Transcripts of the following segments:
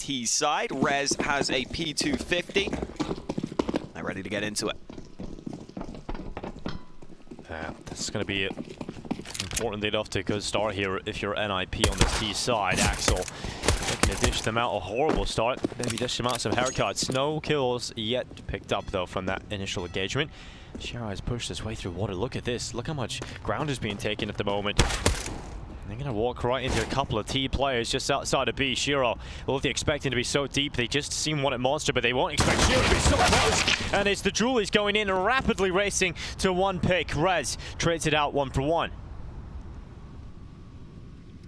T side. Rez has a P250. They're ready to get into it. That's going to be important. They'd off to a good start here if you're NiP on this T side. Axel looking to dish them out a horrible start. Maybe dish them out some haircuts. No kills yet picked up though from that initial engagement. Shiro has pushed his way through water. Look at this. Look how much ground is being taken at the moment. They're going to walk right into a couple of T players just outside of B. Shiro, well, if they're expecting to be so deep, they just seem one at Monster, but they won't expect Shiro to be so close. And it's the Julies going in and rapidly racing to one pick. Rez trades it out 1-for-1.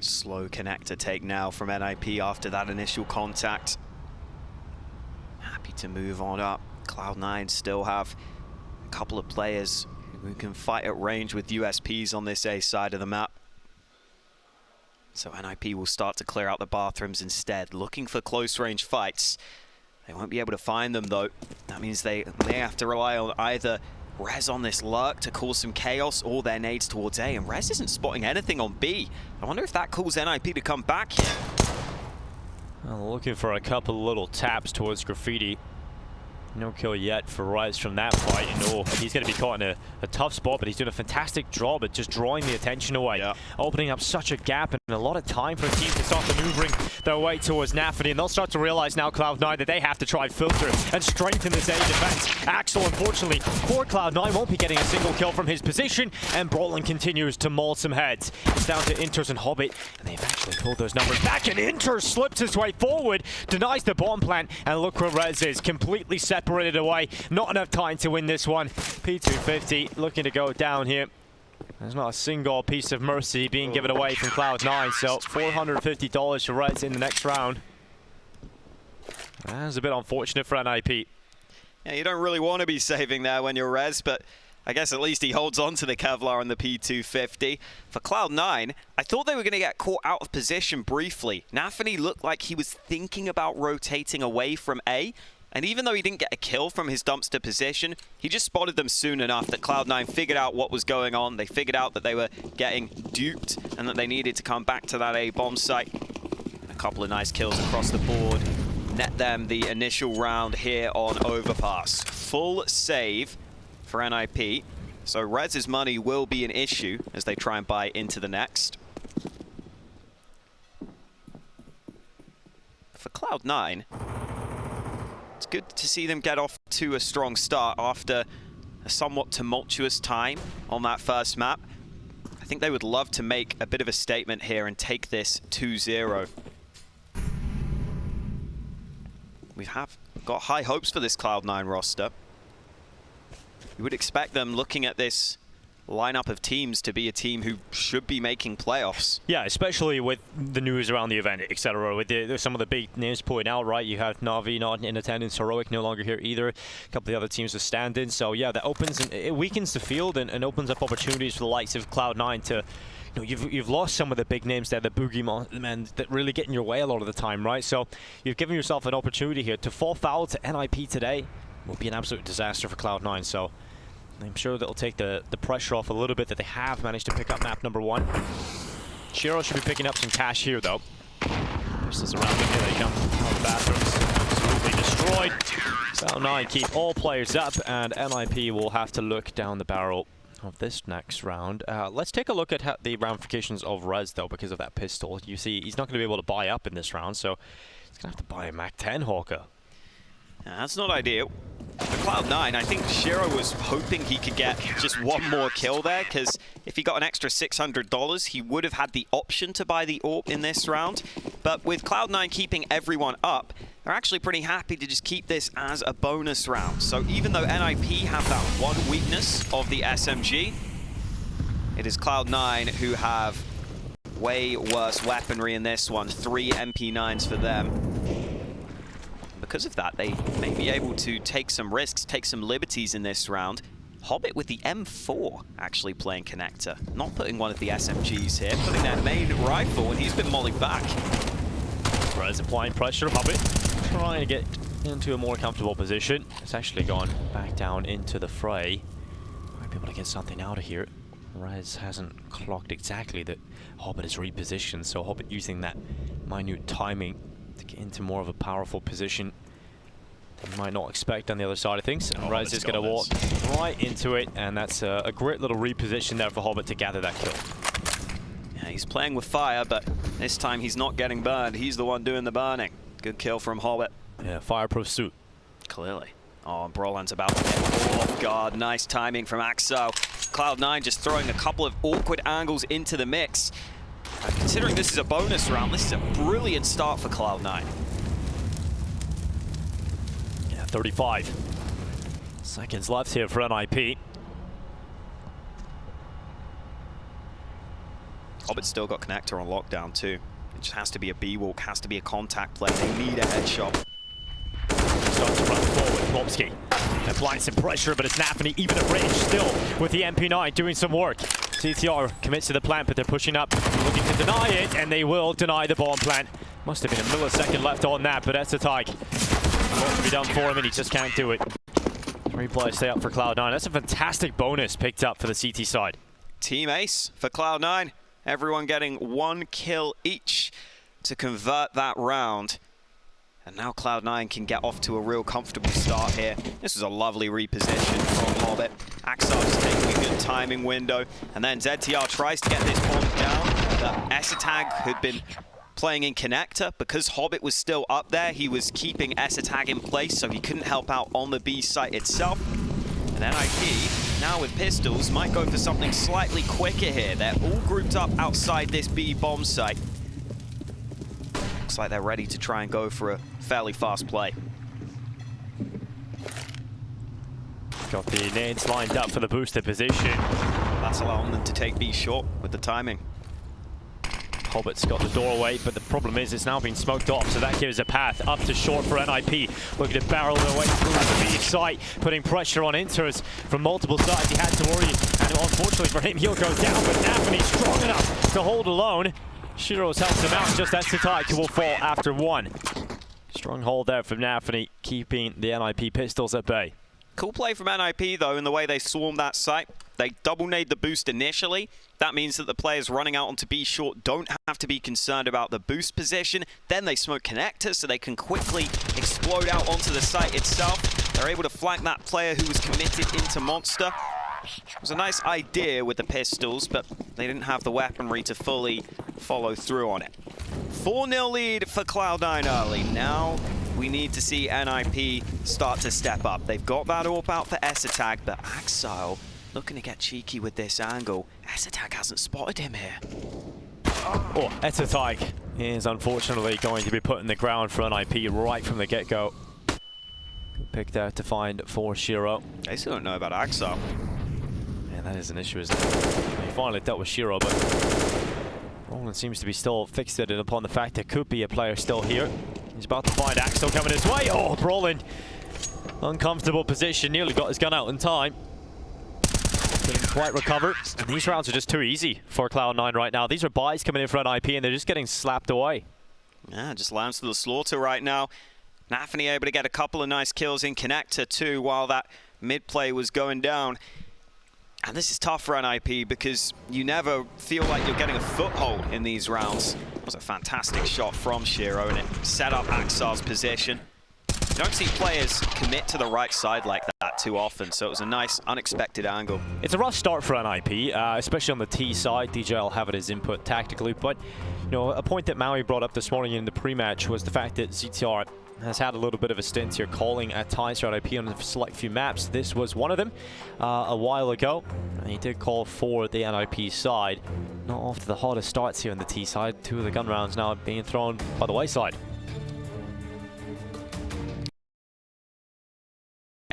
Slow connector take now from NiP after that initial contact. Happy to move on up. Cloud9 still have a couple of players who can fight at range with USPs on this A side of the map. So NiP will start to clear out the bathrooms instead, looking for close range fights. They won't be able to find them though. That means they may have to rely on either Rez on this lurk to cause some chaos or their nades towards A. And Rez isn't spotting anything on B. I wonder if that calls NiP to come back here. Well, looking for a couple little taps towards Graffiti. No kill yet for Rez from that fight. You know, he's going to be caught in a tough spot, but he's doing a fantastic job at just drawing the attention away. Yeah. Opening up such a gap and a lot of time for a team to start maneuvering their way towards nafany. And they'll start to realize now, Cloud9, that they have to try and filter and strengthen this A defense. Axel, unfortunately, for Cloud9, won't be getting a single kill from his position. And Brollan continues to maul some heads. It's down to Inters and Hobbit. And they've actually pulled those numbers back. And Inter slips his way forward, denies the bomb plant. And look where Rez is, completely separated away. Not enough time to win this one. P250 looking to go down here. There's not a single piece of mercy being given away from Cloud9, so $450 for Rez in the next round. That's a bit unfortunate for NiP. Yeah, you don't really want to be saving there when you're Rez, but I guess at least he holds on to the Kevlar and the P250. For Cloud9, I thought they were going to get caught out of position briefly. nafany looked like he was thinking about rotating away from A. And even though he didn't get a kill from his dumpster position, he just spotted them soon enough that Cloud9 figured out what was going on. They figured out that they were getting duped and that they needed to come back to that A bomb site. And a couple of nice kills across the board. Net them the initial round here on Overpass. Full save for NiP. So Rez's money will be an issue as they try and buy into the next. For Cloud9, it's good to see them get off to a strong start after a somewhat tumultuous time on that first map. I think they would love to make a bit of a statement here and take this 2-0. We have got high hopes for this Cloud9 roster. You would expect them, looking at this lineup of teams, to be a team who should be making playoffs. Yeah, especially with the news around the event, etc. With some of the big names pointing out, right? You have Na'Vi not in attendance, Heroic no longer here either. A couple of the other teams with stand-ins. So yeah, that opens and it weakens the field and opens up opportunities for the likes of Cloud9 to, you know, you've lost some of the big names there, the boogeymen that really get in your way a lot of the time, right? So you've given yourself an opportunity here to fall foul to NiP today. Will be an absolute disaster for Cloud9. So I'm sure that'll take the pressure off a little bit that they have managed to pick up map number 1. Shiro should be picking up some cash here, though. Pistols around him. Here they come. Oh, the bathrooms absolutely destroyed. Cloud9 keep all players up, and NiP will have to look down the barrel of this next round. Let's take a look at the ramifications of Rez, though, because of that pistol. You see, he's not going to be able to buy up in this round, so he's going to have to buy a Mac-10 Hawker. That's not ideal. For Cloud9, I think Shiro was hoping he could get just one more kill there, because if he got an extra $600, he would have had the option to buy the AWP in this round. But with Cloud9 keeping everyone up, they're actually pretty happy to just keep this as a bonus round. So even though NiP have that one weakness of the SMG, it is Cloud9 who have way worse weaponry in this one. 3 MP9s for them. Because of that, they may be able to take some risks, take some liberties in this round. Hobbit with the M4 actually playing connector, not putting one of the SMGs here, putting their main rifle, and he's been mollied back. Rez applying pressure. Hobbit trying to get into a more comfortable position. It's actually gone back down into the fray. Might be able to get something out of here. Rez hasn't clocked exactly that Hobbit is repositioned, so Hobbit using that minute timing to get into more of a powerful position you might not expect on the other side of things. And Rez is going to walk right into it, and that's a great little reposition there for Hobbit to gather that kill. Yeah, he's playing with fire, but this time he's not getting burned. He's the one doing the burning. Good kill from Hobbit. Yeah, fireproof suit. Clearly. Oh, Brollan's about to get off guard. Nice timing from Axel. Cloud9 just throwing a couple of awkward angles into the mix. Considering this is a bonus round, this is a brilliant start for Cloud9. Yeah, 35 seconds left here for NiP. Hobbit's still got connector on lockdown too. It just has to be a B-walk, has to be a contact play. They need a headshot. Starts to run forward, Plopsky. Applying some pressure, but it's nafany even at range still with the MP9 doing some work. CTR commits to the plant, but they're pushing up, looking to deny it, and they will deny the bomb plant. Must have been a millisecond left on that, but that's a tag. Wants to be done for him, and he just can't do it. 3 players stay up for Cloud9. That's a fantastic bonus picked up for the CT side. Team ace for Cloud9. Everyone getting 1 kill each to convert that round. And now Cloud9 can get off to a real comfortable start here. This was a lovely reposition from Hobbit. Axel is taking a good timing window. And then ZTR tries to get this bomb down. But Esatag had been playing in connector. Because Hobbit was still up there, he was keeping Esatag in place, so he couldn't help out on the B site itself. And NiP, now with pistols, might go for something slightly quicker here. They're all grouped up outside this B bomb site. Looks like they're ready to try and go for a fairly fast play. Got the nades lined up for the boosted position. That's allowing them to take B short with the timing. Hobbit's got the doorway, but the problem is it's now been smoked off, so that gives a path up to short for NiP. Looking to barrel their way through the B site, putting pressure on Inters from multiple sides. He had to worry, and unfortunately for him, he'll go down, but nafany strong enough to hold alone. Shiro's helps him out, just as Tatai will fall after 1. Strong hold there from nafany, keeping the NiP pistols at bay. Cool play from NiP, though, in the way they swarmed that site. They double-nade the boost initially. That means that the players running out onto B short don't have to be concerned about the boost position. Then they smoke connectors so they can quickly explode out onto the site itself. They're able to flank that player who was committed into Monster. It was a nice idea with the pistols, but they didn't have the weaponry to fully follow through on it. 4-0 lead for Cloud9 early. Now we need to see NiP start to step up. They've got that AWP out for Esatag, but Axel looking to get cheeky with this angle. Esatag hasn't spotted him here. Oh, Esatag is unfortunately going to be put in the ground for NiP right from the get-go. Pick there to find for Shiro. They still don't know about Axel. Yeah, that is an issue, isn't it? He finally dealt with Shiro, but Brollan seems to be still fixated upon the fact there could be a player still here. He's about to find Axel coming his way. Oh, Brollan. Uncomfortable position. Nearly got his gun out in time. Didn't quite recover. And these rounds are just too easy for Cloud9 right now. These are buys coming in for NiP, and they're just getting slapped away. Yeah, just lambs to the slaughter right now. nafany able to get a couple of nice kills in connector too while that mid play was going down. And this is tough for NiP because you never feel like you're getting a foothold in these rounds. It was a fantastic shot from Shiro, and it set up Axel's position. You don't see players commit to the right side like that too often, so it was a nice, unexpected angle. It's a rough start for NiP, especially on the T side. DJ will have it as input tactically, but you know, a point that Maui brought up this morning in the pre-match was the fact that ZTR has had a little bit of a stint here calling at times for NiP on a select few maps. This was one of them a while ago, and he did call for the NiP side. Not off to the hottest starts here on the T side. 2 of the gun rounds now being thrown by the wayside.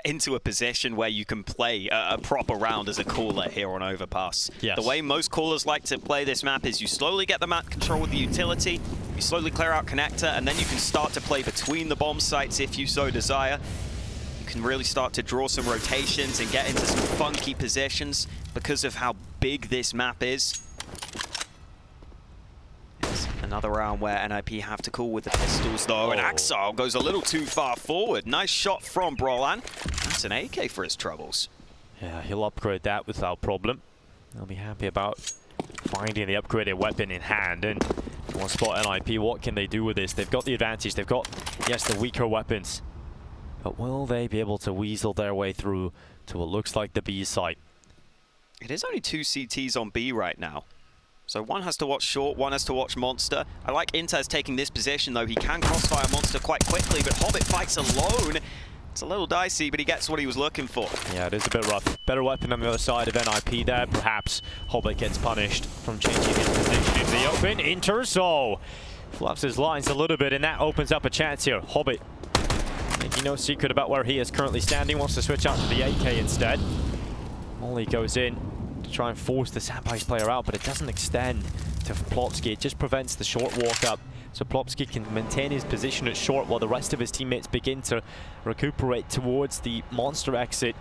Into a position where you can play a proper round as a caller here on Overpass. Yes. The way most callers like to play this map is you slowly get the map control with the utility, you slowly clear out connector, and then you can start to play between the bomb sites if you so desire. You can really start to draw some rotations and get into some funky positions because of how big this map is. It's another round where NiP have to call with the pistols though, and Axel goes a little too far forward. Nice shot from Brollan. That's an AK for his troubles. Yeah, he'll upgrade that without problem. He'll be happy about finding the upgraded weapon in hand, and One spot NiP, what can they do with this? They've got the advantage, they've got, yes, the weaker weapons. But will they be able to weasel their way through to what looks like the B site? It is only 2 CTs on B right now. So one has to watch short, one has to watch Monster. I like Intez taking this position though. He can crossfire Monster quite quickly, but Hobbit fights alone. It's a little dicey, but he gets what he was looking for. Yeah, it is a bit rough. Better weapon on the other side of NiP there. Perhaps Hobbit gets punished from changing his position into the open. Interso fluffs his lines a little bit, and that opens up a chance here. Hobbit, making no secret about where he is currently standing, wants to switch out to the AK instead. Molly goes in to try and force the Sandpies player out, but it doesn't extend to Plopsky. It just prevents the short walk up. So Plopsky can maintain his position at short while the rest of his teammates begin to recuperate towards the Monster exit.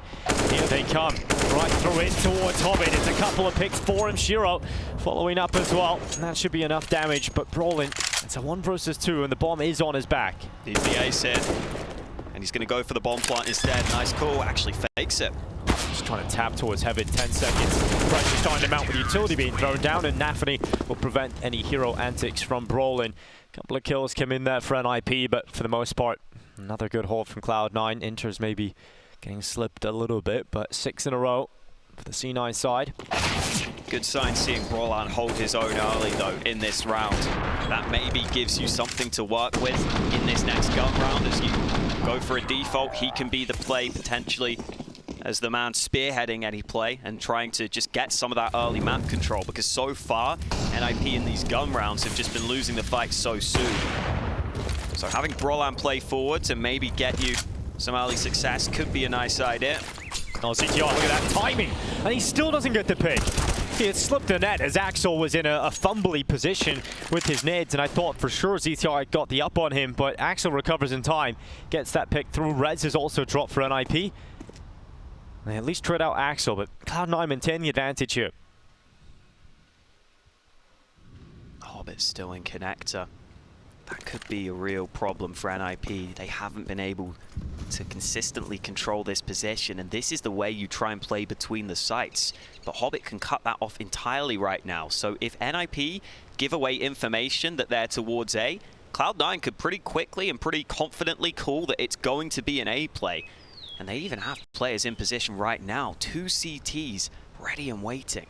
Here they come, right through in towards Hobbit. It's a couple of picks for him. Shiro following up as well. And that should be enough damage, but Brollan, it's a 1 versus 2, and the bomb is on his back. He's the ace here, and he's going to go for the bomb plant instead. Nice call, actually fakes it. Just trying to tap towards Heaven, 10 seconds. Pressure starting to mount with utility being thrown down, and nafany will prevent any hero antics from Brollan. Couple of kills come in there for NiP, but for the most part, another good hold from Cloud9. Inter's maybe getting slipped a little bit, but 6 in a row for the C9 side. Good sign seeing Brollan hold his own early though in this round. That maybe gives you something to work with in this next gun round. As you go for a default, he can be the play potentially as the man spearheading any play and trying to just get some of that early map control, because so far NiP in these gun rounds have just been losing the fight so soon. So having Brollan play forward to maybe get you some early success could be a nice idea. Oh, CTR, look at that timing, and he still doesn't get the pick. He had slipped the net as Axel was in a fumbly position with his nades, and I thought for sure ZTR got the up on him, but Axel recovers in time, gets that pick through. Rez is also dropped for NiP. They at least tread out Axel, but Cloud9 maintain the advantage here. Hobbit's still in connector. That could be a real problem for NiP. They haven't been able to consistently control this position, and this is the way you try and play between the sites. But Hobbit can cut that off entirely right now. So if NiP give away information that they're towards A, Cloud9 could pretty quickly and pretty confidently call that it's going to be an A play. And they even have players in position right now. 2 CTs ready and waiting.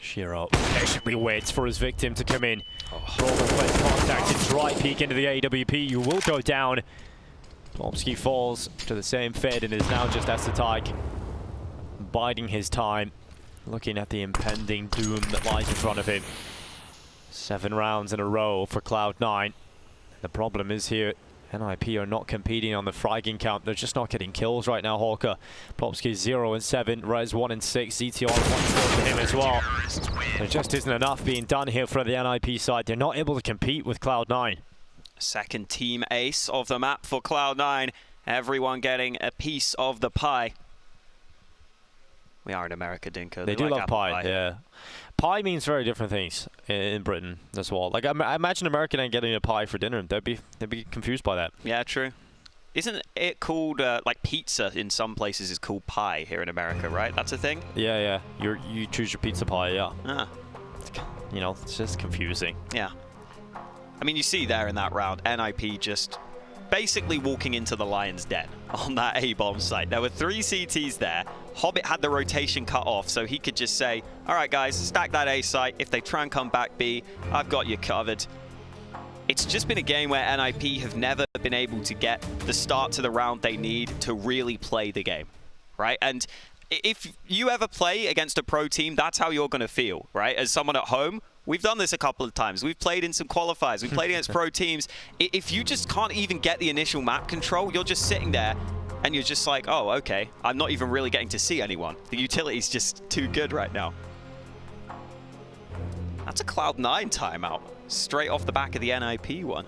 Shiro patiently waits for his victim to come in. Brollan plays contact and dry peek into the AWP. You will go down. Plopsky falls to the same fate and is now just Estetig, biding his time, looking at the impending doom that lies in front of him. 7 rounds in a row for Cloud9. The problem is here, NiP are not competing on the fragging count. They're just not getting kills right now, Hawker. Plopsky 0 and 7, Rez 1 and 6, ZTR 1 kill to him as well. There just isn't enough being done here for the NiP side. They're not able to compete with Cloud9. Second team ace of the map for Cloud9. Everyone getting a piece of the pie. We are in America, Dinko. They do like love pie, yeah. Pie means very different things in Britain as well. Like I imagine American ain't getting a pie for dinner. They'd be confused by that. Yeah, true. Isn't it called like pizza in some places is called pie here in America, right? That's a thing. Yeah, yeah. You choose your pizza pie, yeah. Ah. You know, it's just confusing. Yeah. I mean, you see there in that round, NiP just basically walking into the lion's den on that A-bomb site. There were 3 CTs there. Hobbit had the rotation cut off, so he could just say, all right, guys, stack that A site. If they try and come back B, I've got you covered. It's just been a game where NiP have never been able to get the start to the round they need to really play the game, right? And if you ever play against a pro team, that's how you're going to feel, right? As someone at home, we've done this a couple of times. We've played in some qualifiers. We've played against pro teams. If you just can't even get the initial map control, you're just sitting there and you're just like, oh, okay, I'm not even really getting to see anyone. The utility's just too good right now. That's a Cloud9 timeout, straight off the back of the NiP one.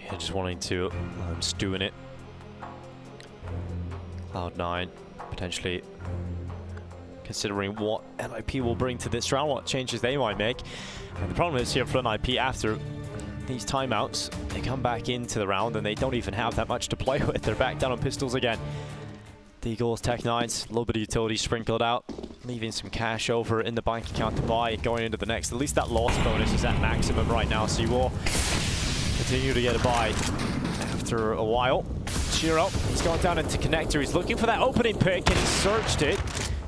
Yeah, just wanting to stew in it. Cloud9 potentially considering what NiP will bring to this round, what changes they might make. And the problem is here for NiP, after these timeouts, they come back into the round and they don't even have that much to play with. They're back down on pistols again. Deagles, Tech9s, a little bit of utility sprinkled out, leaving some cash over in the bank account to buy going into the next. At least that loss bonus is at maximum right now, so you will continue to get a buy after a while. Shiro, he's going down into connector. He's looking for that opening pick, and he searched it.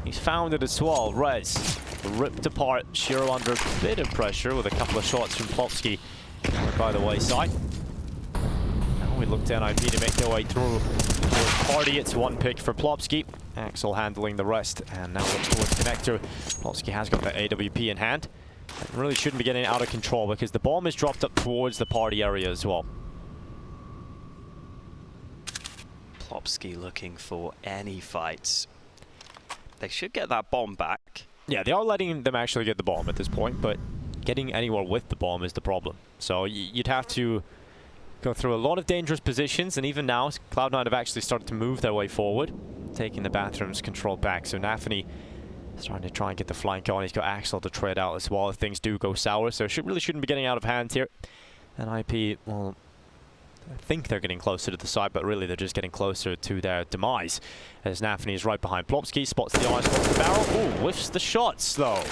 He's found it as well. Rez ripped apart. Shiro under a bit of pressure with a couple of shots from Plopsky by the wayside. Now we look to NiP to make their way through the party. It's one pick for Plopsky. Axel handling the rest, and now looks towards connector. Plopsky has got that AWP in hand. It really shouldn't be getting out of control because the bomb is dropped up towards the party area as well. Plopsky looking for any fights. They should get that bomb back. Yeah, they are letting them actually get the bomb at this point, but getting anywhere with the bomb is the problem. So you'd have to go through a lot of dangerous positions, and even now, Cloud9 have actually started to move their way forward, taking the bathroom's control back. So nafany starting to try and get the flank on. He's got Axel to trade out as well if things do go sour, so really shouldn't be getting out of hand here. And NiP, well, I think they're getting closer to the side, but really they're just getting closer to their demise. As nafany is right behind Plopsky, spots the eye, spots the barrel. Ooh, whiffs the shots though.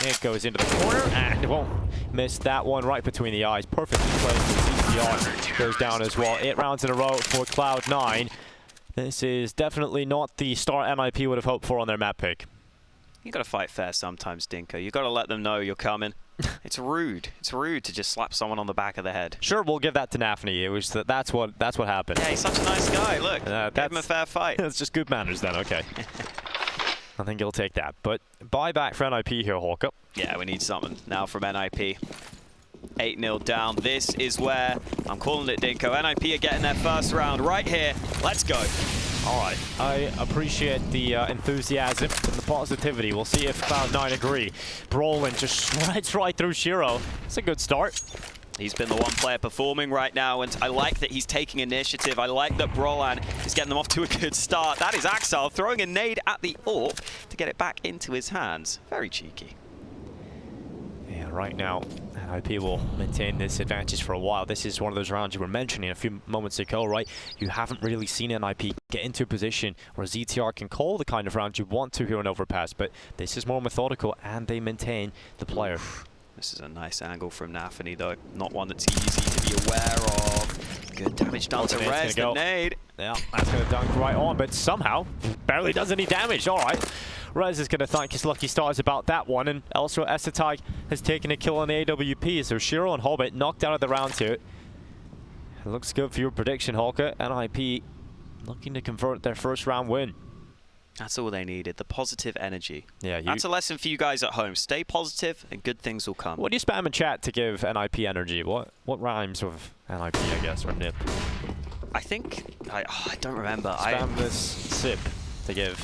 It goes into the corner and it won't miss that one right between the eyes. Perfectly placed. CCR goes down as well. 8 rounds in a row for Cloud9. This is definitely not the start NiP would have hoped for on their map pick. You gotta fight fair sometimes, Dinko. You gotta let them know you're coming. It's rude. It's rude to just slap someone on the back of the head. Sure, we'll give that to nafany. It was that's what happened. Yeah, he's such a nice guy. Look, give him a fair fight. That's just good manners then. Okay. I think he'll take that. But buyback for NiP here, Hawker. Yeah, we need something now from NiP. 8-0 down. This is where I'm calling it, Dinko. NiP are getting their first round right here. Let's go. All right, I appreciate the enthusiasm and the positivity. We'll see if Cloud9 agree. Brollan just slides right through Shiro. It's a good start. He's been the one player performing right now, and I like that he's taking initiative. I like that Brollan is getting them off to a good start. That is Axel throwing a nade at the AWP to get it back into his hands. Very cheeky. Yeah, right now, NiP will maintain this advantage for a while. This is one of those rounds you were mentioning a few moments ago, right? You haven't really seen NiP get into a position where ZTR can call the kind of round you want to here on Overpass, but this is more methodical, and they maintain the player. This is a nice angle from nafany, though. Not one that's easy to be aware of. Good damage done to Rez, the nade. Yeah, that's going to dunk right on, but somehow barely does any damage. All right. Rez is going to thank his lucky stars about that one, and also Esatag has taken a kill on the AWP, so Shiro and Hobbit knocked out of the round here. It looks good for your prediction, Hawker. NiP looking to convert their first round win. That's all they needed, the positive energy. Yeah, that's a lesson for you guys at home. Stay positive and good things will come. What do you spam in chat to give NiP energy? What rhymes with NiP, I guess, or NiP? I think, I don't remember. Spam this sip to give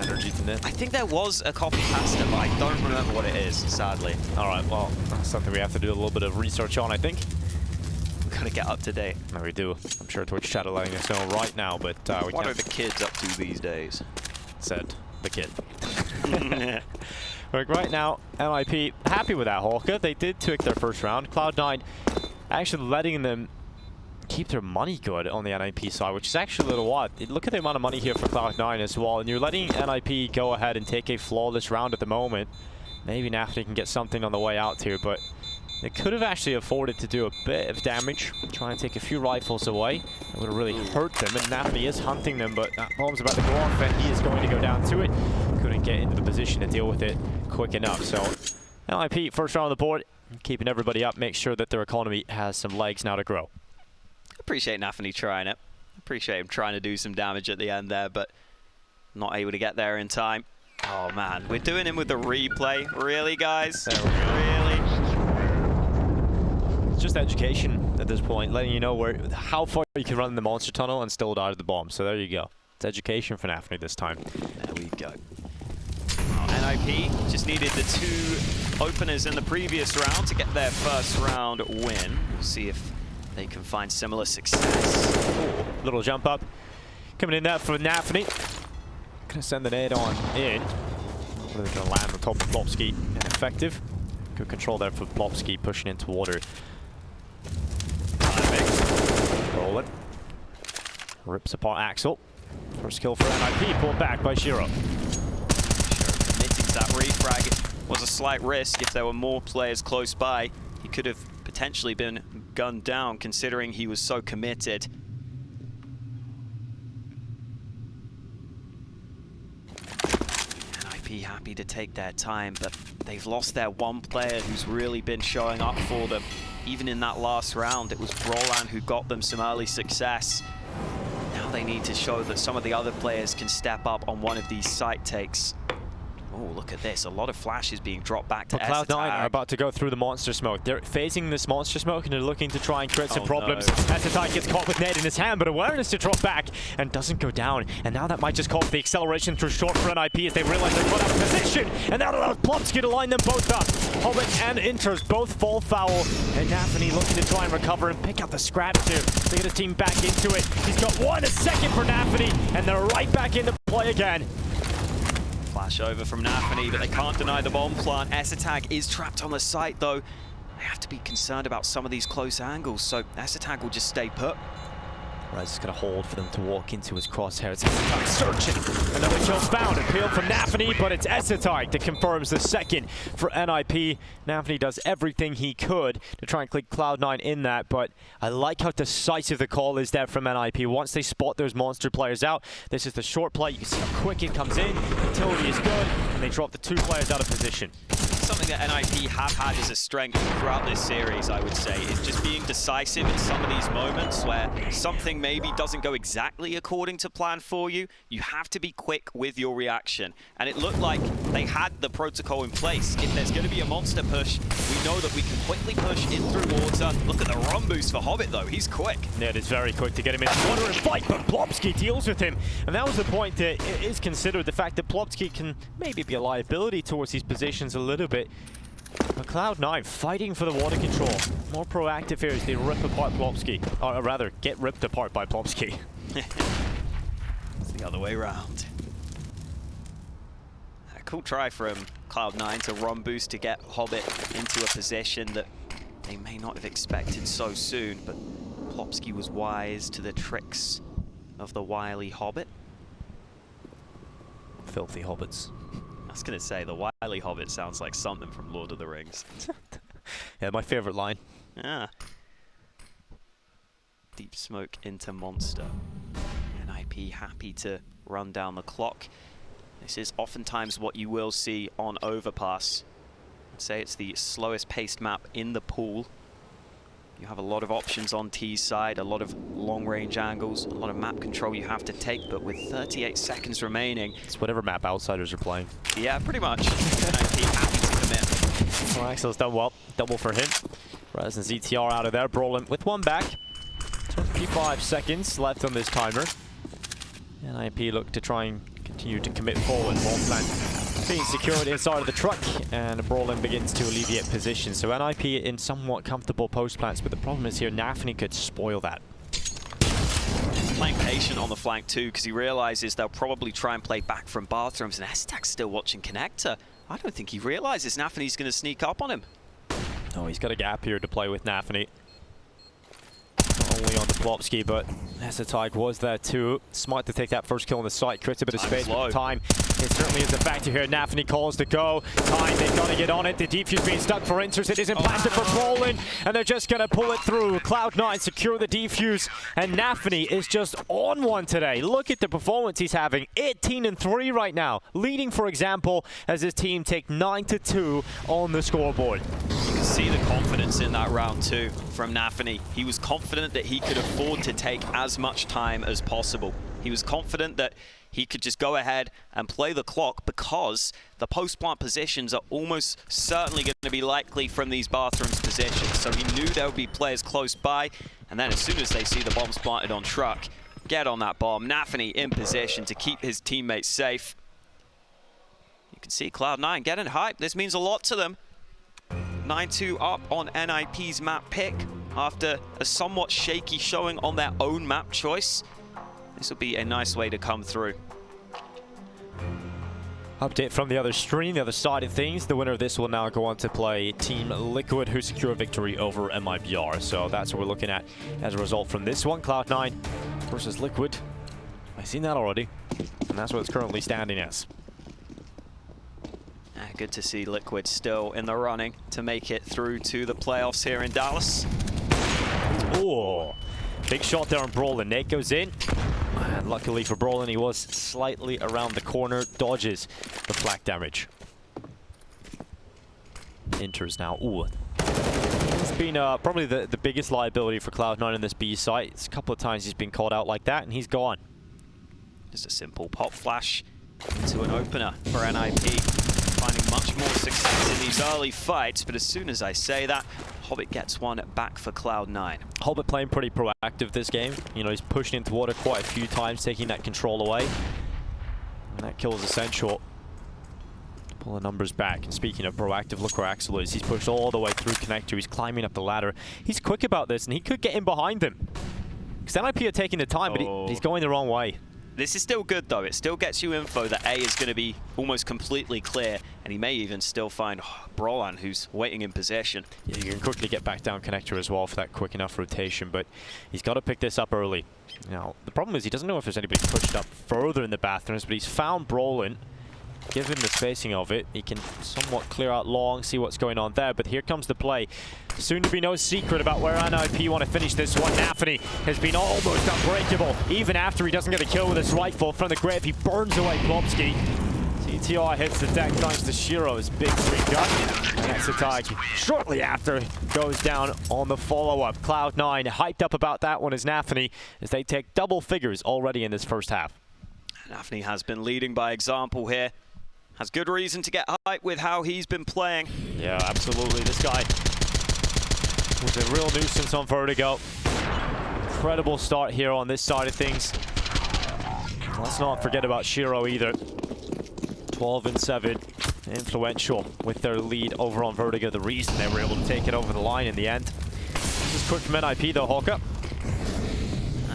energy to NiP. I think there was a copy pasta, but I don't remember what it is, sadly. All right, well, that's something we have to do a little bit of research on, I think. We've got to get up to date. No, we do. I'm sure Twitch chat are letting us know right now, but we What are the kids up to these days? Said the kid. Like right now, NiP happy with that, Hawker. They did take their first round. Cloud9 actually letting them keep their money good on the NiP side, which is actually a little odd. Look at the amount of money here for Cloud9 as well, and you're letting NiP go ahead and take a flawless round at the moment. Maybe nafany can get something on the way out here, but they could have actually afforded to do a bit of damage, try and take a few rifles away. It would have really hurt them, and nafany is hunting them, but that bomb's about to go off, and he is going to go down to it. Couldn't get into the position to deal with it quick enough. So NiP, first round on the board, keeping everybody up, make sure that their economy has some legs now to grow. Appreciate nafany trying it. Appreciate him trying to do some damage at the end there, but not able to get there in time. Oh man, we're doing him with the replay. Really, guys? Really? It's just education at this point, letting you know how far you can run in the monster tunnel and still die to the bomb. So there you go. It's education for nafany this time. There we go. NiP just needed the 2 openers in the previous round to get their first round win. We'll see if they can find similar success. Ooh, little jump up. Coming in there for nafany. Gonna send the nade on in. They're gonna land on top of Plopsky. Ineffective. Good control there for Plopsky, pushing into water. Brollan rips apart Axel. First kill for NiP, pulled back by Shiro. Committing to that refrag was a slight risk. If there were more players close by, he could have potentially been gunned down, considering he was so committed. NiP happy to take their time, but they've lost their one player who's really been showing up for them. Even in that last round, it was Brollan who got them some early success. Now they need to show that some of the other players can step up on one of these site takes. Oh, look at this. A lot of flashes being dropped back to Cloud9 are about to go through the monster smoke. They're facing this monster smoke and they're looking to try and create some problems. No. Esetai gets caught with Ned in his hand, but awareness to drop back and doesn't go down. And now that might just call for the acceleration through short for NiP as they realize they're caught out of position. And that allows Plopsky to line them both up. Hobbit and Inters both fall foul. And nafany looking to try and recover and pick out the scraps here to get his team back into it. He's got 1 second for nafany, and they're right back into play again. Flash over from nafany, but they can't deny the bomb plant. Esetai is trapped on the site, though. They have to be concerned about some of these close angles, so Esetai will just stay put. Res is going to hold for them to walk into his crosshairs. Esetai searching. Another kill found. Appeal from nafany, but it's Esetai that confirms the second for NiP. nafany does everything he could to try and click Cloud9 in that, but I like how decisive the call is there from NiP. Once they spot those monster players out, this is the short play. You can see how quick it comes in. Utility is good, and they drop the 2 players out of position. Something that NiP have had as a strength throughout this series, I would say, is just being decisive in some of these moments where something maybe doesn't go exactly according to plan for you. You have to be quick with your reaction. And it looked like they had the protocol in place. If there's going to be a monster push, we know that we can quickly push in through water. Look at the run boost for Hobbit, though. He's quick. Yeah, it is very quick to get him in the water and fight, but Plopsky deals with him. And that was the point that is considered, the fact that Plopsky can maybe be a liability towards these positions a little bit. But Cloud9 fighting for the water control. More proactive here as they rip apart Plopsky. Or rather, get ripped apart by Plopsky. It's the other way around. A cool try from Cloud9 to run boost to get Hobbit into a position that they may not have expected so soon, but Plopsky was wise to the tricks of the wily Hobbit. Filthy hobbits. I was going to say, the wily Hobbit sounds like something from Lord of the Rings. Yeah, my favorite line. Yeah. Deep smoke into monster. NiP happy to run down the clock. This is oftentimes what you will see on Overpass. I'd say it's the slowest paced map in the pool. You have a lot of options on T's side, a lot of long-range angles, a lot of map control you have to take, but with 38 seconds remaining... It's whatever map outsiders are playing. Yeah, pretty much. NiP happy to commit. Well, Axel's done well. Double for him. Res and ZTR out of there. Brollan with 1 back. 25 seconds left on this timer. NiP look to try and continue to commit forward. Bomb plant being secured inside of the truck, and Brollan begins to alleviate position. So NiP in somewhat comfortable post plants, but the problem is here nafany could spoil that. He's playing patient on the flank too, because he realizes they'll probably try and play back from bathrooms, and Estak's still watching connector. I don't think he realizes nafany's going to sneak up on him. Oh, he's got a gap here to play with nafany. Not only on the Plopsky, but Esetai was there too. Smart to take that first kill on the site, creates a bit of space, but time, it certainly is a factor here. nafany calls to go. Time, they've got to get on it. The defuse being stuck for Inters. It isn't planted for Brollan, and they're just going to pull it through. Cloud9 secure the defuse, and nafany is just on one today. Look at the performance he's having. 18-3 right now, leading, for example, as his team take 9-2 on the scoreboard. You can see the confidence in that round too from nafany. He was confident that he could afford to take as much time as possible. He was confident that he could just go ahead and play the clock because the post-plant positions are almost certainly going to be likely from these bathrooms positions. So he knew there would be players close by, and then as soon as they see the bombs planted on truck, get on that bomb. nafany in position to keep his teammates safe. You can see Cloud9 getting hyped. This means a lot to them. 9-2 up on NiP's map pick after a somewhat shaky showing on their own map choice. This will be a nice way to come through. Update from the other stream, the other side of things. The winner of this will now go on to play Team Liquid, who secure a victory over MIBR. So that's what we're looking at as a result from this one. Cloud9 versus Liquid. I've seen that already, and that's what it's currently standing as. Good to see Liquid still in the running to make it through to the playoffs here in Dallas. Oh, big shot there on Brollan. Nate goes in. And luckily for Brollan, he was slightly around the corner, dodges the flak damage. Enters now. Ooh. He's been probably the biggest liability for Cloud9 in this B site. It's a couple of times he's been called out like that, and he's gone. Just a simple pop flash into an opener for NiP. Finding much more success in these early fights, but as soon as I say that, Hobbit gets one back for Cloud9. Hobbit playing pretty proactive this game. You know, he's pushing into water quite a few times, taking that control away. And that kill is essential. Pull the numbers back. And speaking of proactive, look where Axel is. He's pushed all the way through connector. He's climbing up the ladder. He's quick about this, and he could get in behind them. Because NiP are taking the time, but he's going the wrong way. This is still good, though. It still gets you info that A is going to be almost completely clear, and he may even still find Brollan, who's waiting in possession. Yeah, you can quickly get back down connector as well for that quick enough rotation, but he's got to pick this up early. Now, the problem is he doesn't know if there's anybody pushed up further in the bathrooms, but he's found Brollan. Given the spacing of it, he can somewhat clear out long, see what's going on there, but here comes the play. Soon to be no secret about where NiP want to finish this one. nafany has been almost unbreakable, even after he doesn't get a kill with his rifle from the grave. He burns away Plopsky. CTR hits the deck thanks to Shiro's big free gun. That's the tag. Shortly after, goes down on the follow-up. Cloud9 hyped up about that one as nafany, as they take double figures already in this first half. nafany has been leading by example here. Has good reason to get hyped with how he's been playing. Yeah, absolutely. This guy was a real nuisance on Vertigo. Incredible start here on this side of things. Let's not forget about Shiro either. 12-7. Influential with their lead over on Vertigo. The reason they were able to take it over the line in the end. This is quick from NiP though, Hawker.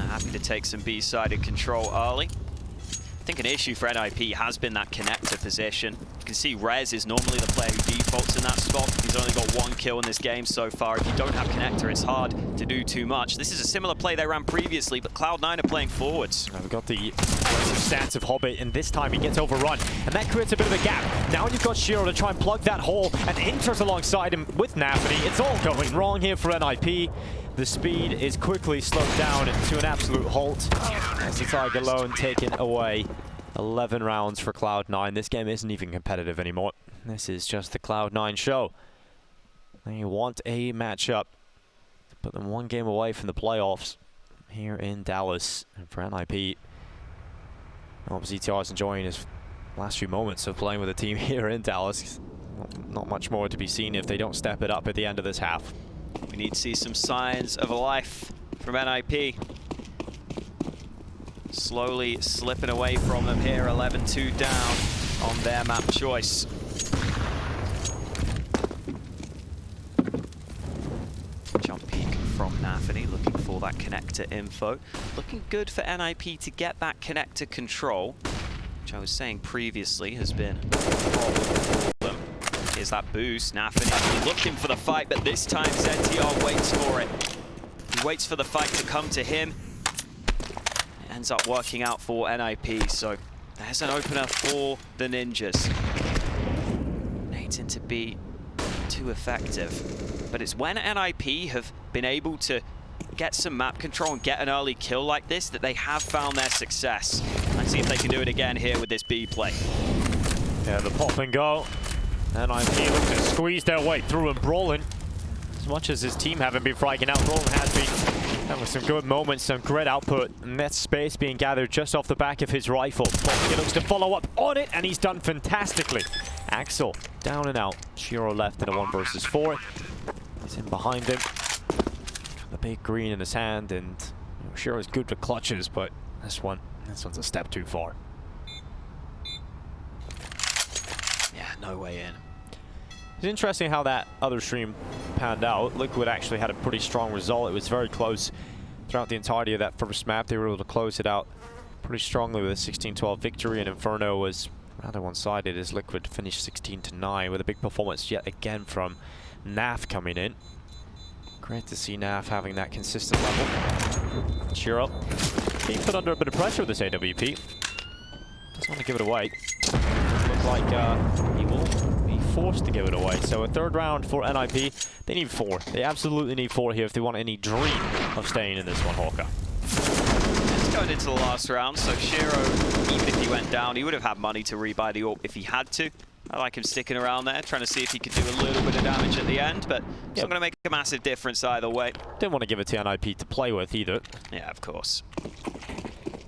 Happy to take some B-sided control early. I think an issue for NiP has been that connector position. You can see Rez is normally the player who defaults in that spot. He's only got one kill in this game so far. If you don't have connector, it's hard to do too much. This is a similar play they ran previously, but Cloud9 are playing forwards. We've got the stance of Hobbit, and this time he gets overrun, and that creates a bit of a gap. Now you've got Shiro to try and plug that hole, and enters alongside him with nafany. It's all going wrong here for NiP. The speed is quickly slowed down to an absolute halt as the Tiger Lone taken away. 11 rounds for Cloud9. This game isn't even competitive anymore. This is just the Cloud9 show. They want a matchup to put them one game away from the playoffs here in Dallas. And for NiP, well, ZTR is enjoying his last few moments of playing with a team here in Dallas. Not much more to be seen if they don't step it up at the end of this half. We need to see some signs of life from NiP. Slowly slipping away from them here, 11-2 down on their map choice. Jump peek from nafany, looking for that connector info. Looking good for NiP to get that connector control, which I was saying previously has been a problem for them. Here's that boost, nafany looking for the fight, but this time ZTR waits for it. He waits for the fight to come to him. Ends up working out for NiP, so there's an opener for the Ninjas. Needing to be too effective, but it's when NiP have been able to get some map control and get an early kill like this that they have found their success. Let's see if they can do it again here with this B play. Yeah, the pop and go. NiP looking to squeeze their way through, and Brollan, as much as his team haven't been striking out, Brollan has been having some good moments, some great output, and that space being gathered just off the back of his rifle. He looks to follow up on it, and he's done fantastically. Axel down and out. Shiro left in a 1 versus 4. He's in behind him. The big green in his hand, and you know, Shiro's good for clutches, but this one's a step too far. Yeah, no way in. It's interesting how that other stream panned out. Liquid actually had a pretty strong result. It was very close throughout the entirety of that first map. They were able to close it out pretty strongly with a 16-12 victory, and Inferno was rather one-sided as Liquid finished 16-9 with a big performance yet again from Naf coming in. Great to see Naf having that consistent level. Shiro being put under a bit of pressure with this AWP. Doesn't want to give it away. Looks like he will be forced to give it away. So a third round for NiP. They need 4. They absolutely need 4 here if they want any dream of staying in this one, Hawker. It's going into the last round, so Shiro, even if he went down, he would have had money to rebuy the AWP if he had to. I like him sticking around there, trying to see if he could do a little bit of damage at the end, but it's not going to make a massive difference either way. Didn't want to give it to NiP to play with either. Yeah, of course.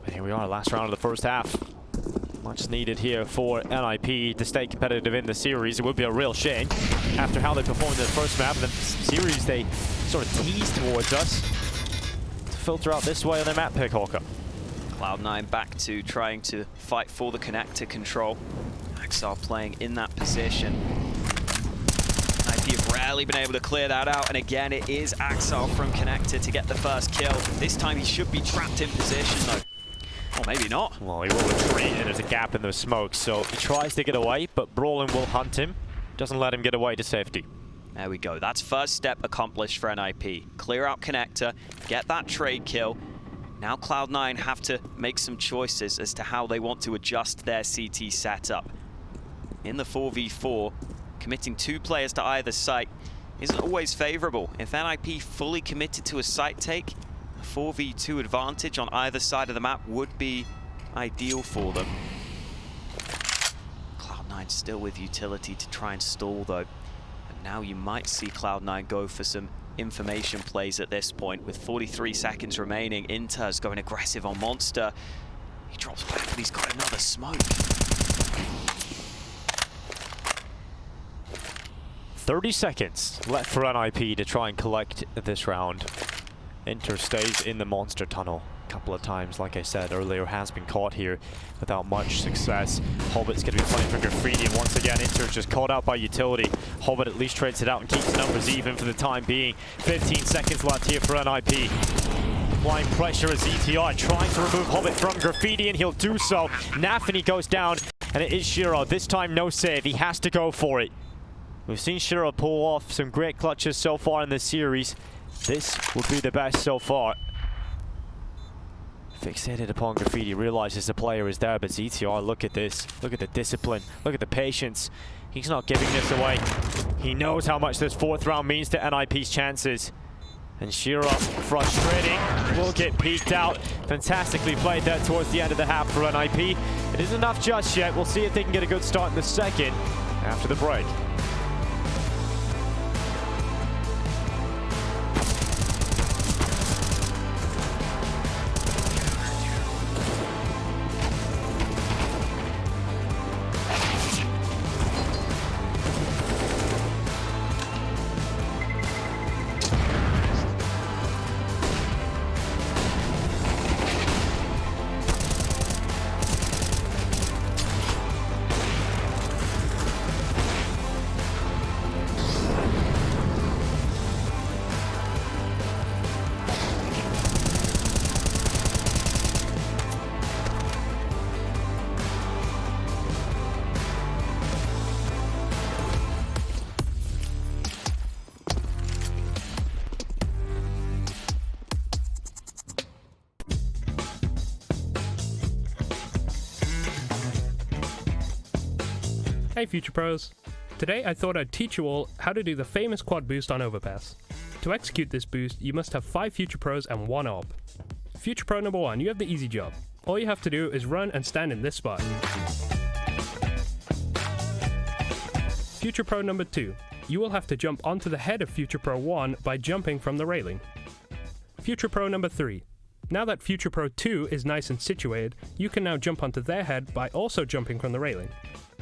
But here we are, last round of the first half. Much needed here for NiP to stay competitive in the series. It would be a real shame after how they performed in the first map. The series they sort of teased towards us to filter out this way on their map pick, Hawker. Cloud9 back to trying to fight for the connector control. Axar playing in that position. NiP have rarely been able to clear that out, and again it is Axar from connector to get the first kill. This time he should be trapped in position though. Or maybe not. Well, he will retreat and there's a gap in the smoke, so he tries to get away, but Brollan will hunt him. Doesn't let him get away to safety. There we go. That's first step accomplished for NiP. Clear out connector, get that trade kill. Now Cloud9 have to make some choices as to how they want to adjust their CT setup. In the 4v4, committing 2 players to either site isn't always favorable. If NiP fully committed to a site take, a 4v2 advantage on either side of the map would be ideal for them. Cloud9 still with utility to try and stall though. And now you might see Cloud9 go for some information plays at this point with 43 seconds remaining. Inter's going aggressive on Monster. He drops back, but he's got another smoke. 30 seconds left for NiP to try and collect this round. Inter stays in the monster tunnel a couple of times, like I said earlier, has been caught here without much success. Hobbit's going to be playing for Graffiti, and once again Inter's just caught out by utility. Hobbit at least trades it out and keeps the numbers even for the time being. 15 seconds left here for NiP. Applying pressure as ETR trying to remove Hobbit from Graffiti, and he'll do so. nafany goes down, and it is Shiro. This time no save, he has to go for it. We've seen Shiro pull off some great clutches so far in this series. This would be the best so far. Fixated upon Graffiti, realizes the player is there, but ZTR, look at this. Look at the discipline. Look at the patience. He's not giving this away. He knows how much this 4th round means to NiP's chances. And Shiro, frustrating, will get peeked out. Fantastically played there towards the end of the half for NiP. It isn't enough just yet. We'll see if they can get a good start in the second after the break. Hey Future Pros! Today I thought I'd teach you all how to do the famous quad boost on Overpass. To execute this boost, you must have 5 Future Pros and 1 AWP. Future Pro number 1, you have the easy job. All you have to do is run and stand in this spot. Future Pro number 2, you will have to jump onto the head of Future Pro 1 by jumping from the railing. Future Pro number 3, now that Future Pro 2 is nice and situated, you can now jump onto their head by also jumping from the railing.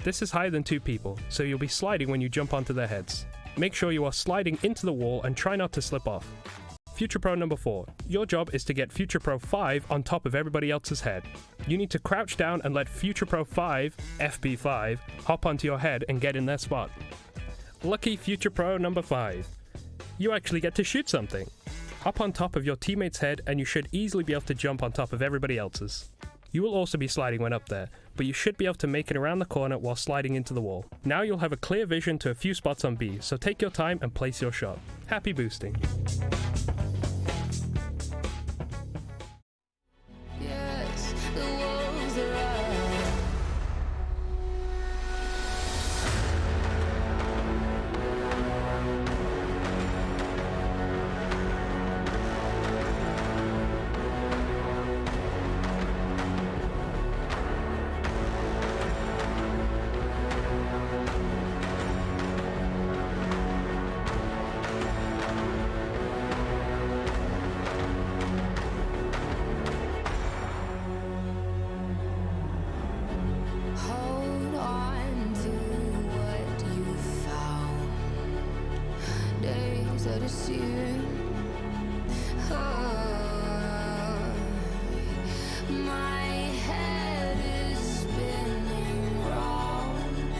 This is higher than 2 people, so you'll be sliding when you jump onto their heads. Make sure you are sliding into the wall and try not to slip off. Future Pro number 4, your job is to get Future Pro 5 on top of everybody else's head. You need to crouch down and let Future Pro 5, FP5, hop onto your head and get in their spot. Lucky Future Pro number 5, you actually get to shoot something. Hop on top of your teammate's head and you should easily be able to jump on top of everybody else's. You will also be sliding when up there, but you should be able to make it around the corner while sliding into the wall. Now you'll have a clear vision to a few spots on B, so take your time and place your shot. Happy boosting. Yeah. seducing. My head is spinning round.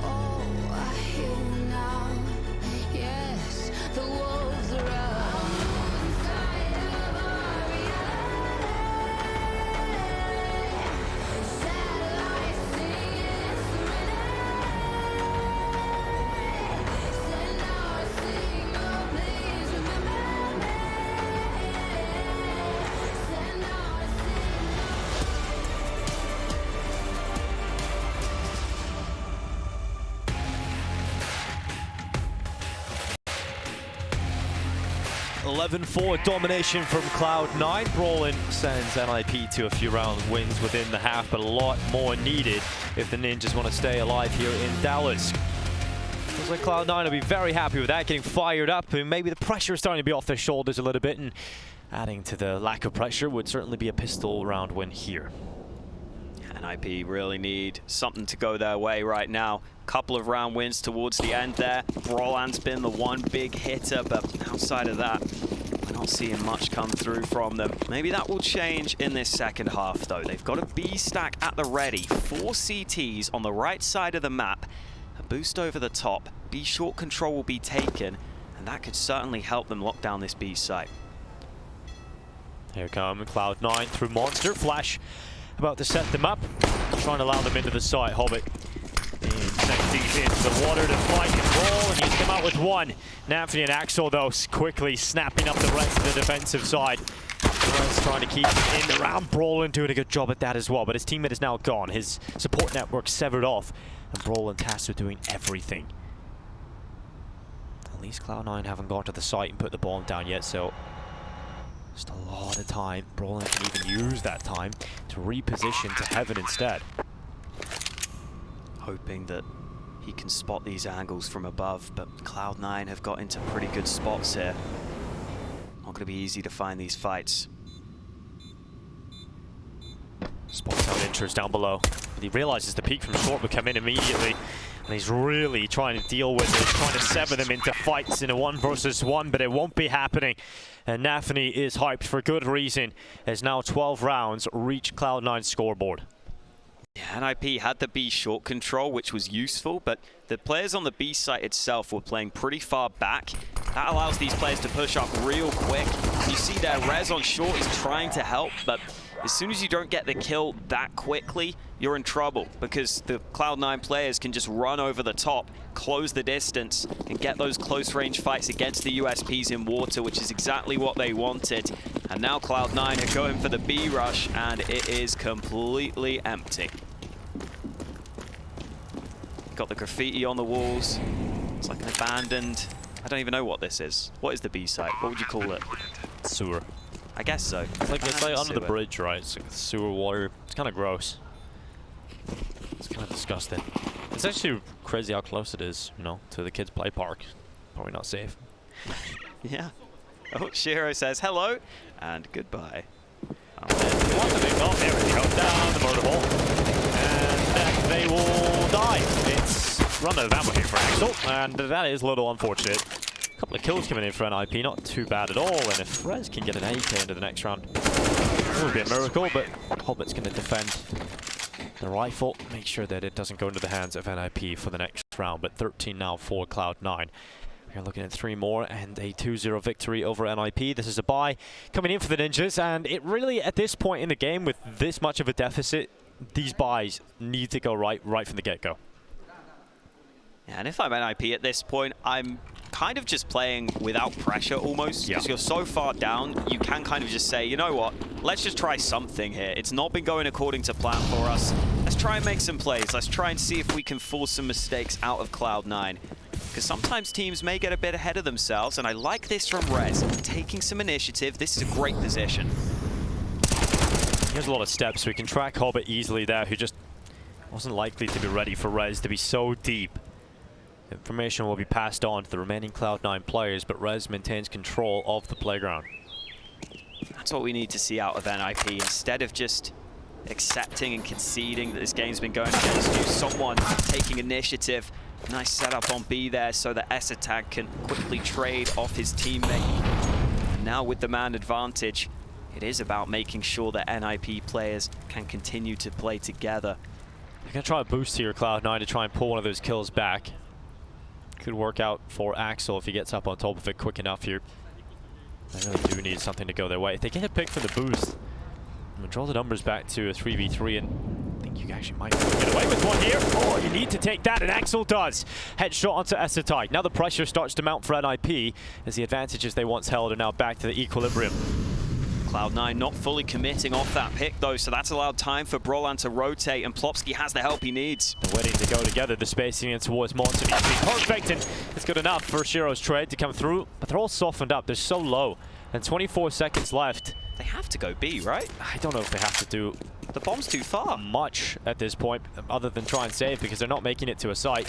Oh, I hear now. Yes, the wolves are out inside of our reality. Satellites singing serenade. Send our signal, please remember me. Send our signal. 11-4 domination from Cloud9. Brollan sends NiP to a few round wins within the half, but a lot more needed if the Ninjas want to stay alive here in Dallas. Looks like Cloud9 will be very happy with that, getting fired up, and maybe the pressure is starting to be off their shoulders a little bit, and adding to the lack of pressure would certainly be a pistol round win here. NiP really need something to go their way right now. Couple of round wins towards the end there. Brollan's been the one big hitter, but outside of that, we're not seeing much come through from them. Maybe that will change in this second half, though. They've got a B stack at the ready. 4 CTs on the right side of the map. A boost over the top. B short control will be taken, and that could certainly help them lock down this B site. Here come Cloud9 through Monster. Flash about to set them up, trying to allow them into the site. Hobbit being sent deep into the water to fight and roll, and he's come out with one. nafany and Axel, though, quickly snapping up the rest of the defensive side. Brollan's trying to keep in around. Brollan doing a good job at that as well, but his teammate is now gone. His support network severed off, and Brollan tasked with doing everything. At least Cloud9 haven't gone to the site and put the bomb down yet, so just a lot of time. Brollan can even use that time to reposition to heaven instead. Hoping that he can spot these angles from above, but Cloud9 have got into pretty good spots here. Not going to be easy to find these fights. Spots out intros down below. But he realizes the peak from short will come in immediately, and he's really trying to deal with it, trying to sever them into fights in a 1 versus 1, but it won't be happening. And nafany is hyped for good reason, as now 12 rounds reach Cloud9's scoreboard. Yeah, NiP had the B short control, which was useful, but the players on the B site itself were playing pretty far back. That allows these players to push up real quick. You see there, Rez on short is trying to help, but as soon as you don't get the kill that quickly, you're in trouble, because the Cloud9 players can just run over the top, close the distance, and get those close range fights against the USPs in water, which is exactly what they wanted. And now Cloud9 are going for the B rush, and it is completely empty. Got the graffiti on the walls. It's like an abandoned... I don't even know what this is. What is the B site? What would you call it? Sewer. I guess so. It's like under the bridge, right? It's like sewer water. It's kind of gross. It's kind of disgusting. It's actually crazy how close it is, you know, to the kids' play park. Probably not safe. Yeah. Oh, Shiro says hello and goodbye. Oh, there we go. Down the murder ball. And then they will die. It's run out of ammo here for Axel, and that is a little unfortunate. A couple of kills coming in for NiP, not too bad at all, and if Rez can get an AK into the next round, it would be a miracle, but Hobbit's going to defend the rifle, make sure that it doesn't go into the hands of NiP for the next round, but 13 now for Cloud9. We're looking at 3 more and a 2-0 victory over NiP. This is a bye coming in for the Ninjas, and it really, at this point in the game, with this much of a deficit, these buys need to go right from the get-go. Yeah, and if I'm NiP at this point, I'm kind of just playing without pressure almost. Because you're so far down, you can kind of just say, you know what, let's just try something here. It's not been going according to plan for us. Let's try and make some plays. Let's try and see if we can force some mistakes out of Cloud9. Because sometimes teams may get a bit ahead of themselves, and I like this from Rez. Taking some initiative, this is a great position. There's a lot of steps, so we can track Hobbit easily there, who just wasn't likely to be ready for Rez to be so deep. Information will be passed on to the remaining Cloud9 players, but Rez maintains control of the playground. That's what we need to see out of NiP. Instead of just accepting and conceding that this game's been going against you, someone taking initiative, Nice setup on B there so that Esatag can quickly trade off his teammate. And now with the man advantage, it is about making sure that NiP players can continue to play together. They're going to try a boost here, Cloud9, to try and pull one of those kills back. Could work out for Axel if he gets up on top of it quick enough here. They really do need something to go their way. If they get a pick for the boost, I'm going to draw the numbers back to a 3v3, and I think you actually might get away with one here. Oh, you need to take that, and Axel does. Headshot onto Esatag. Now the pressure starts to mount for NiP, as the advantages they once held are now back to the equilibrium. Cloud9 not fully committing off that pick though, so that's allowed time for Brollan to rotate, and Plopsky has the help he needs. They're waiting to go together. The spacing in towards Monster needs to be perfect, and it's good enough for Shiro's trade to come through, but they're all softened up. They're so low, and 24 seconds left. They have to go B, right? I don't know if they have to do The bomb's too far. much at this point, other than try and save, because they're not making it to a site.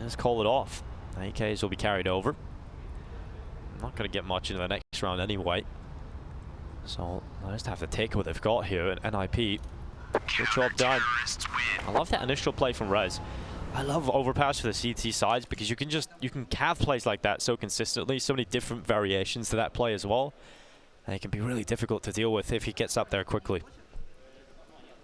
Just call it off. AKs will be carried over. Not going to get much into the next round anyway. So they'll just have to take what they've got here. And NiP, good job done. I love that initial play from Rez. I love Overpass for the CT sides because you can have plays like that so consistently, so many different variations to that play as well. And it can be really difficult to deal with if he gets up there quickly.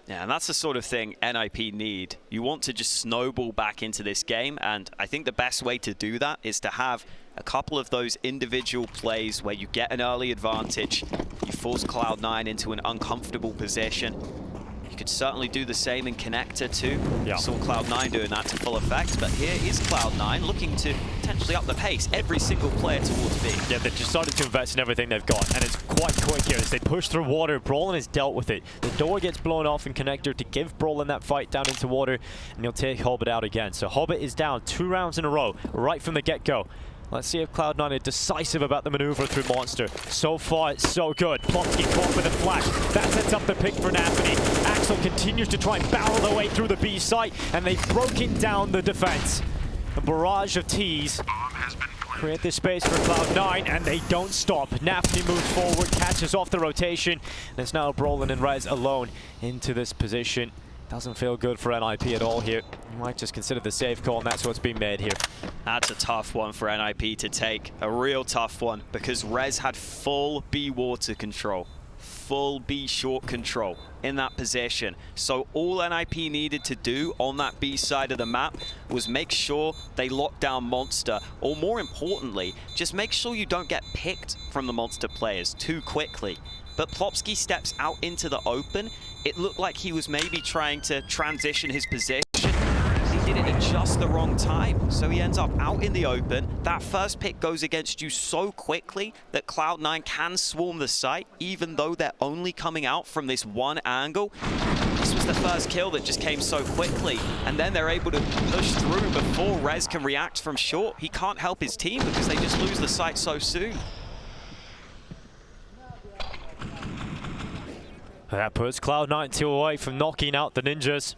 Yeah, and that's the sort of thing NiP need. You want to just snowball back into this game, and I think the best way to do that is to have a couple of those individual plays where you get an early advantage, you force Cloud9 into an uncomfortable position. You could certainly do the same in Connector too. Yeah. Saw Cloud9 doing that to full effect, but here is Cloud9 looking to potentially up the pace every single player towards B. Yeah, they've decided to invest in everything they've got, and it's quite quick here as they push through water. Brollan has dealt with it. The door gets blown off in Connector to give Brollan that fight down into water, and he'll take Hobbit out again. So Hobbit is down 2 rounds in a row, right from the get-go. Let's see if Cloud9 are decisive about the maneuver through Monster. So far, it's so good. Plopsky caught with a flash. That sets up the pick for nafany. Axel continues to try and barrel their way through the B site, and they've broken down the defense. A barrage of T's create this space for Cloud9, and they don't stop. nafany moves forward, catches off the rotation, and it's now Brollan and Rez alone into this position. Doesn't feel good for NiP at all here. You might just consider the safe call, and that's what's being made here. That's a tough one for NiP to take. A real tough one, because Rez had full B water control. Full B short control in that position. So all NiP needed to do on that B side of the map was make sure they locked down Monster, or more importantly, just make sure you don't get picked from the Monster players too quickly. But Plopsky steps out into the open. It looked like he was maybe trying to transition his position. He did it at just the wrong time, so he ends up out in the open. That first pick goes against you so quickly that Cloud9 can swarm the site, even though they're only coming out from this one angle. This was the first kill that just came so quickly, and then they're able to push through before Rez can react from short. He can't help his team because they just lose the site so soon. That puts Cloud9 2 away from knocking out the Ninjas.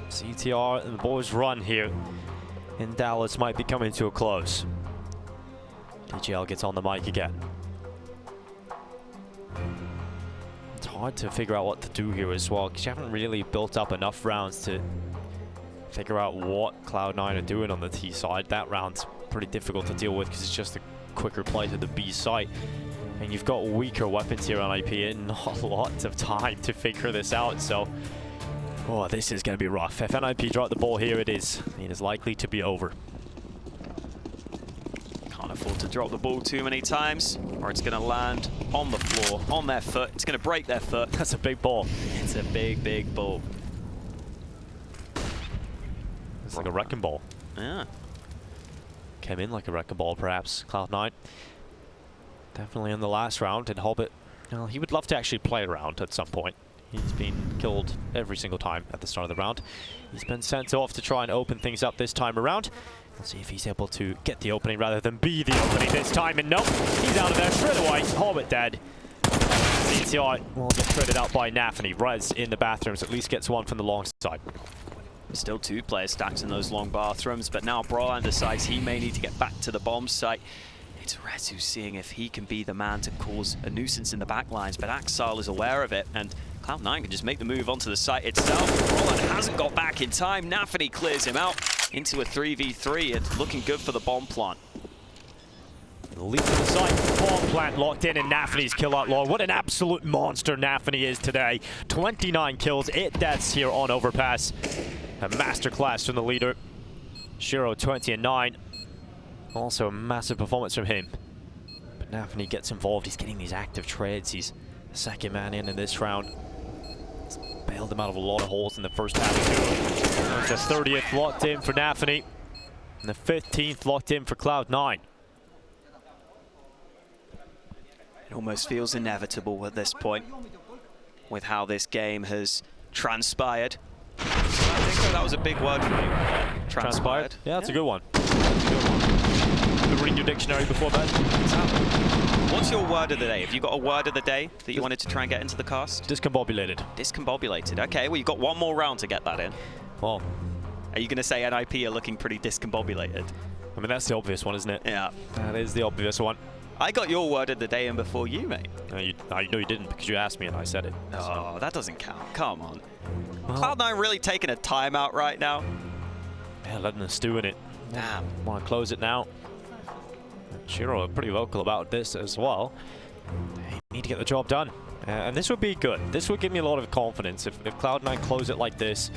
CTR and the boys' run here in Dallas might be coming to a close. DGL gets on the mic again. It's hard to figure out what to do here as well, because you haven't really built up enough rounds to figure out what Cloud9 are doing on the T side. That round's pretty difficult to deal with because it's just a quicker play to the B site. And you've got weaker weapons here on IP and not lots of time to figure this out, so oh, this is going to be rough. If NiP drop the ball here, it is likely to be over. Can't afford to drop the ball too many times, or it's going to land on the floor, on their foot. It's going to break their foot. That's a big ball. It's a big, big ball. It's like a wrecking ball. Yeah. Came in like a wrecking ball, perhaps. Cloud9. Definitely in the last round, and Hobbit, well, he would love to actually play around at some point. He's been killed every single time at the start of the round. He's been sent off to try and open things up this time around. Let's see if he's able to get the opening rather than be the opening this time. And nope, he's out of there straight away. Hobbit dead. CTR will get traded out by nafany. Rez in the bathrooms, at least gets one from the long side. Still 2 players stacked in those long bathrooms, but now Brollan decides he may need to get back to the bomb site. It's Rez who's seeing if he can be the man to cause a nuisance in the back lines, but Axel is aware of it, and Cloud9 can just make the move onto the site itself. Brollan hasn't got back in time. nafany clears him out into a 3v3. It's looking good for the bomb plant. Leap to the site, bomb plant locked in, and nafany's kill outlaw. What an absolute monster nafany is today. 29 kills, 8 deaths here on Overpass. A masterclass from the leader. Shiro 20 and 9. Also a massive performance from him. But nafany gets involved. He's getting these active trades. He's the second man in this round. He's bailed him out of a lot of holes in the first half. The 30th locked in for nafany. And the 15th locked in for Cloud9. It almost feels inevitable at this point with how this game has transpired. I think that was a big word for you. Transpired? Yeah, that's a good one. Been reading your dictionary before that. What's your word of the day? Have you got a word of the day that you wanted to try and get into the cast? Discombobulated. Discombobulated. Okay, well, you've got one more round to get that in. Well, are you going to say NiP are looking pretty discombobulated? I mean, that's the obvious one, isn't it? Yeah. That is the obvious one. I got your word of the day in before you, mate. I know you didn't because you asked me and I said it. Oh, that doesn't count. Come on. Well, Cloud9 really taking a timeout right now? yeah, letting us stew in it. Damn. Want to close it now. Shiro are pretty vocal about this as well. They need to get the job done. And this would be good. This would give me a lot of confidence. If Cloud9 close it like this,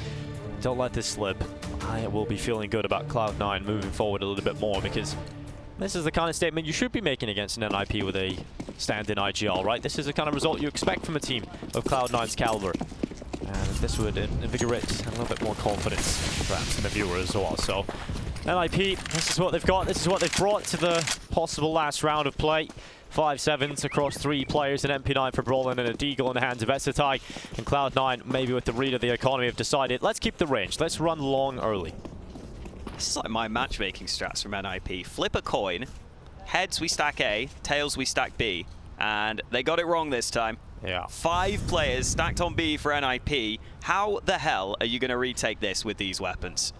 don't let this slip, I will be feeling good about Cloud9 moving forward a little bit more, because this is the kind of statement you should be making against an NiP with a stand-in IGL, right? This is the kind of result you expect from a team of Cloud9's caliber. And this would invigorate a little bit more confidence, perhaps, in the viewer as well. So, NiP, this is what they've got. This is what they've brought to the possible last round of play. 5-7s across 3 players, an MP9 for Brollan and a Deagle in the hands of Esetai. And Cloud9, maybe with the read of the economy, have decided, let's keep the range. Let's run long early. This is like my matchmaking strats from NiP. Flip a coin, heads we stack A, tails we stack B. And they got it wrong this time. Yeah. 5 players stacked on B for NiP. How the hell are you going to retake this with these weapons?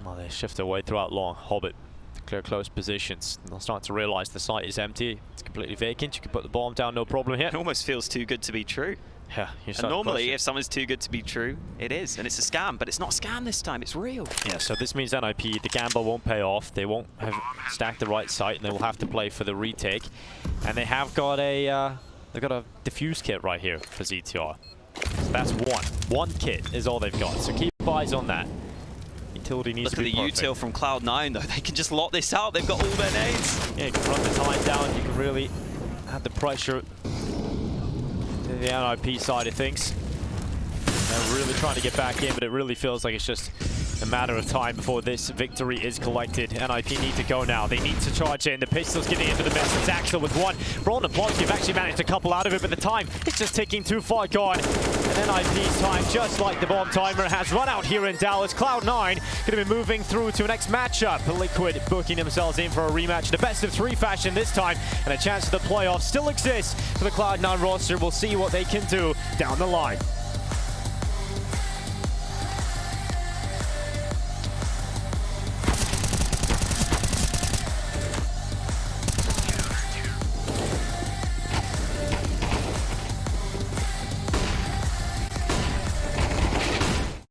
Well, they shift their way throughout long. Hobbit, clear close positions. They'll start to realize the site is empty. It's completely vacant. You can put the bomb down, no problem here. It almost feels too good to be true. Yeah, And normally, if someone's too good to be true, it is. And it's a scam, but it's not a scam this time. It's real. Yeah, so this means NiP, the gamble won't pay off. They won't have stacked the right site, and they will have to play for the retake. And they have got a they've got a defuse kit right here for ZTR. So that's one kit is all they've got. So keep eyes on that. Utility needs Look to be at the perfect. util from Cloud9 though. They can just lock this out. They've got all their nades. Yeah, you can run the time down. You can really add the pressure to the NiP side of things. They're really trying to get back in, but it really feels like it's just a matter of time before this victory is collected. NiP need to go now. They need to charge in. The pistol's getting into the mix. It's Axel with one. Brollan and Plonsky have actually managed to couple out of it, but the time is just ticking too far gone. And NiP's time, just like the bomb timer, has run out here in Dallas. Cloud9 going to be moving through to the next matchup. Liquid booking themselves in for a rematch in a best-of-3 fashion this time, and a chance for the playoffs still exists for the Cloud9 roster. We'll see what they can do down the line.